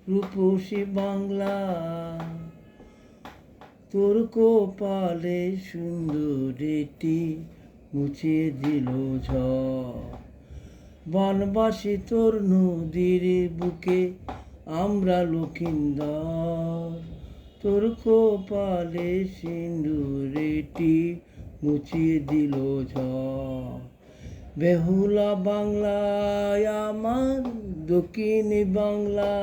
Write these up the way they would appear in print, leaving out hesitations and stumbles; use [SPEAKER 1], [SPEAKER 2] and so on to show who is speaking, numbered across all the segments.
[SPEAKER 1] রূপসী বাংলা, তোর কপালে সুন্দরীটি মুছিয়ে দিল ঝড়। বানবাসী তোর নদীর বুকে আমরা লক্ষিন্দর, তোর কপালে সিন্দুরেটি মুছিয়ে দিল ঝড়। বেহুলা বাংলায় আমার দক্ষিণ বাংলা,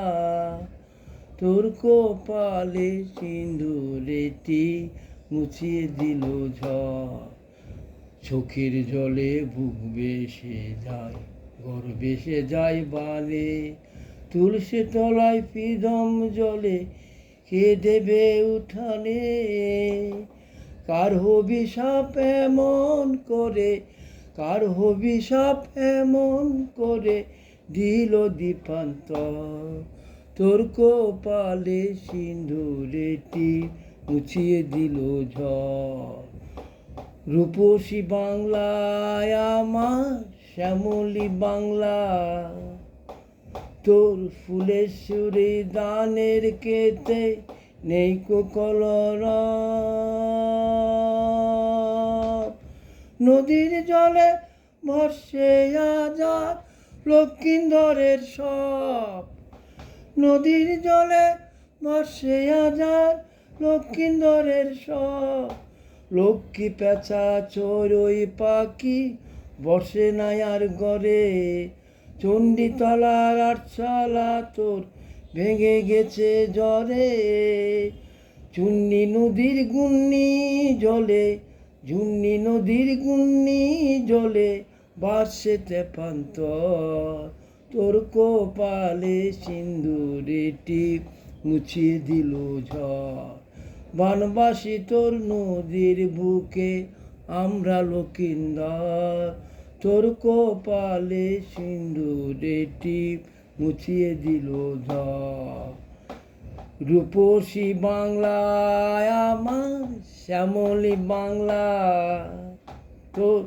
[SPEAKER 1] তোর কপালে সিন্দুরেটি মুছিয়ে দিল ঝড়। চোখের জলে বুক ভেসে যায়, ঘর ভেসে যায় বালে, তুলসী তলায় পিদম জলে কে দেবে উঠানে। কার অভিশাপ এমন করে, কার অভিশাপ এমন করে দিল দীপান্তর, তোর কপালে সিন্দুরেটি মুছিয়ে দিল ঝড়। রূপসী বাংলায় আমার শ্যামলী বাংলা, তোর ফুলেশ্বরী দানের কেতে নেই কলরব। নদীর জলে ভাসছে আজাদ লক্ষিন্দরের সব, নদীর জলে ভাসছে আজাদ লক্ষিন্দরের সব। লক্ষ্মী পেঁচা চড়ুই পাখি বসে নাই আর ঘরে, চণ্ডীতলার আটচালা তোর ভেঙে গেছে জ্বরে। চুন্নি নদীর গুন্নি জলে, ঝুন্নি নদীর গুন্নি জলে বাসছে তেপান্তর, তোর কপালে সিন্দুরেটি মুছিয়ে দিল ঝড়। বানবাসী তোর নদীর বুকে আমরা লক্ষিন্দর, তোর কপালে সিন্দুরেটি মুছিয়ে দিল ঝড়। রূপসী বাংলায় আমার শ্যামলী বাংলা, তোর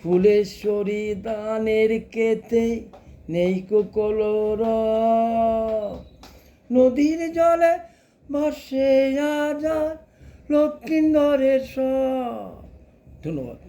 [SPEAKER 1] ফুলেশ্বরী দানের কেতে নেই কলরব। নদীর জলে ভাসছে আজাদ লক্ষিন্দরের সব। ধন্যবাদ।